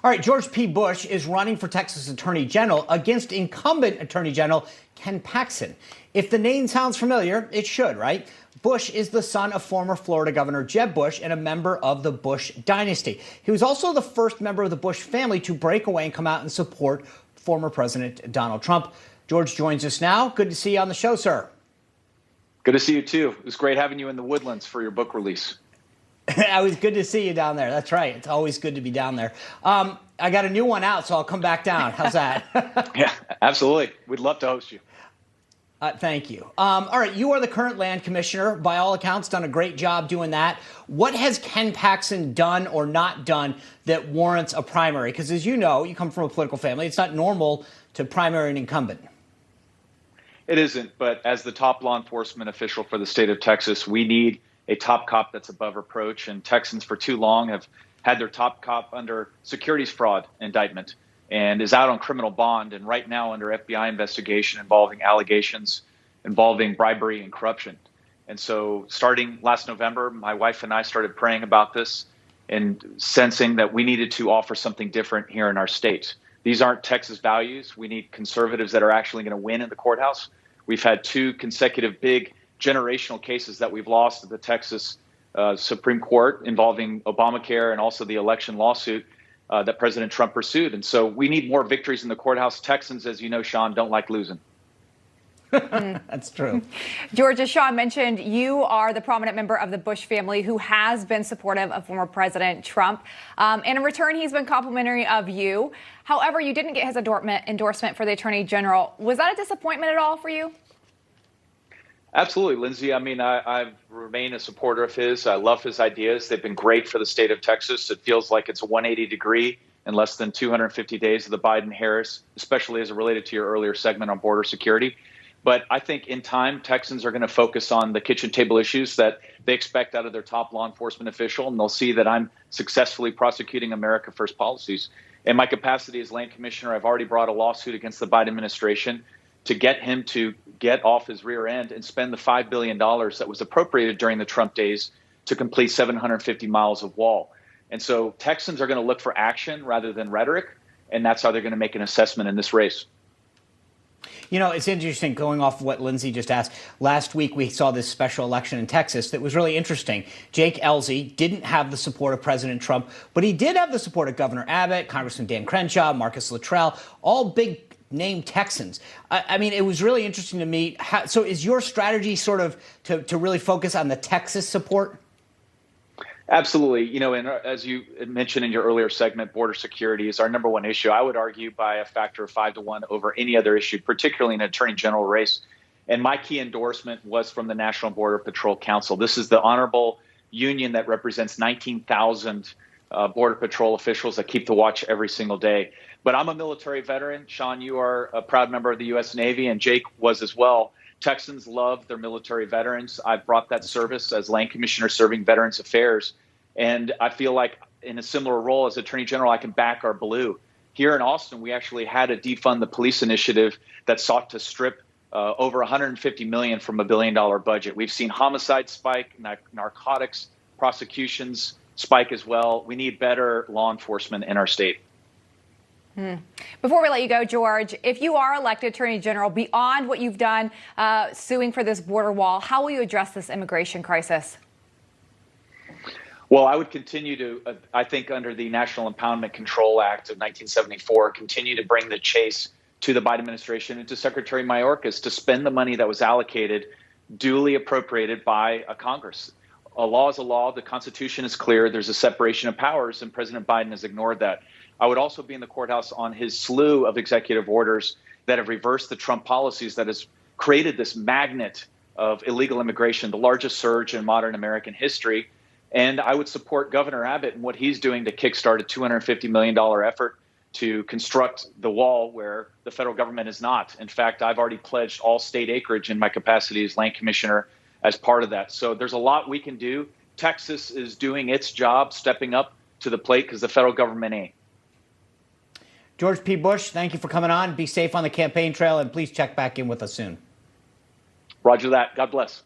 All right, George P. Bush is running for Texas Attorney General against incumbent Attorney General Ken Paxton. If the name sounds familiar, it should, right? Bush is the son of former Florida Governor Jeb Bush and a member of the Bush dynasty. He was also the first member of the Bush family to break away and come out and support former President Donald Trump. George joins us now. Good to see you on the show, sir. Good to see you, too. It was great having you in the Woodlands for your book release. It was good to see you down there. That's right. It's always good to be down there. I got a new one out, so I'll come back down. How's that? Yeah, absolutely. We'd love to host you. Thank you. All right, you are the current land commissioner. By all accounts, done a great job doing that. What has Ken Paxton done or not done that warrants a primary? Because as you know, you come from a political family. It's not normal to primary an incumbent. It isn't, but as the top law enforcement official for the state of Texas, we need a top cop that's above reproach. And Texans for too long have had their top cop under securities fraud indictment and is out on criminal bond and right now under FBI investigation involving allegations involving bribery and corruption. And so starting last November, my wife and I started praying about this and sensing that we needed to offer something different here in our state. These aren't Texas values. We need conservatives that are actually going to win in the courthouse. We've had two consecutive big generational cases that we've lost at the Texas Supreme Court involving Obamacare and also the election lawsuit that President Trump pursued. And so we need more victories in the courthouse. Texans, as you know, Sean, don't like losing. That's true. George, as Sean mentioned, you are the prominent member of the Bush family who has been supportive of former President Trump. And in return, he's been complimentary of you. However, you didn't get his endorsement for the Attorney General. Was that a disappointment at all for you? Absolutely, Lindsay. I mean, I remain a supporter of his. I love his ideas. They've been great for the state of Texas. It feels like it's a 180 degree in less than 250 days of the Biden-Harris, especially as it related to your earlier segment on border security. But I think in time, Texans are going to focus on the kitchen table issues that they expect out of their top law enforcement official, and they'll see that I'm successfully prosecuting America First policies. In my capacity as land commissioner, I've already brought a lawsuit against the Biden administration to get him to get off his rear end and spend the $5 billion that was appropriated during the Trump days to complete 750 miles of wall. And so Texans are going to look for action rather than rhetoric, and that's how they're going to make an assessment in this race. You know, it's interesting going off of what Lindsay just asked. Last week, we saw this special election in Texas that was really interesting. Jake Ellzey didn't have the support of President Trump, but he did have the support of Governor Abbott, Congressman Dan Crenshaw, Marcus Luttrell, all big name Texans. I mean, it was really interesting to me. So is your strategy sort of to really focus on the Texas support? Absolutely. You know, and as you mentioned in your earlier segment, border security is our number one issue. I would argue by a factor of 5-1 over any other issue, particularly in an attorney general race. And my key endorsement was from the National Border Patrol Council. This is the honorable union that represents 19,000 Border Patrol officials that keep the watch every single day. But I'm a military veteran. Sean, you are a proud member of the U.S. Navy, and Jake was as well. Texans love their military veterans. I've brought that service as land commissioner serving Veterans Affairs. And I feel like in a similar role as Attorney General, I can back our blue. Here in Austin, we actually had a defund the police initiative that sought to strip over $150 million from $1 billion budget. We've seen homicide spike, narcotics prosecutions spike as well. We need better law enforcement in our state. Before we let you go, George, if you are elected Attorney General, beyond what you've done suing for this border wall, how will you address this immigration crisis? Well, I would continue to, I think under the National Impoundment Control Act of 1974, continue to bring the chase to the Biden administration and to Secretary Mayorkas to spend the money that was allocated, duly appropriated by a Congress. A law is a law. The Constitution is clear. There's a separation of powers, and President Biden has ignored that. I would also be in the courthouse on his slew of executive orders that have reversed the Trump policies that has created this magnet of illegal immigration, the largest surge in modern American history. And I would support Governor Abbott and what he's doing to kickstart a $250 million effort to construct the wall where the federal government is not. In fact, I've already pledged all state acreage in my capacity as land commissioner as part of that. So there's a lot we can do. Texas is doing its job, stepping up to the plate because the federal government ain't. George P. Bush, thank you for coming on. Be safe on the campaign trail, and please check back in with us soon. Roger that. God bless.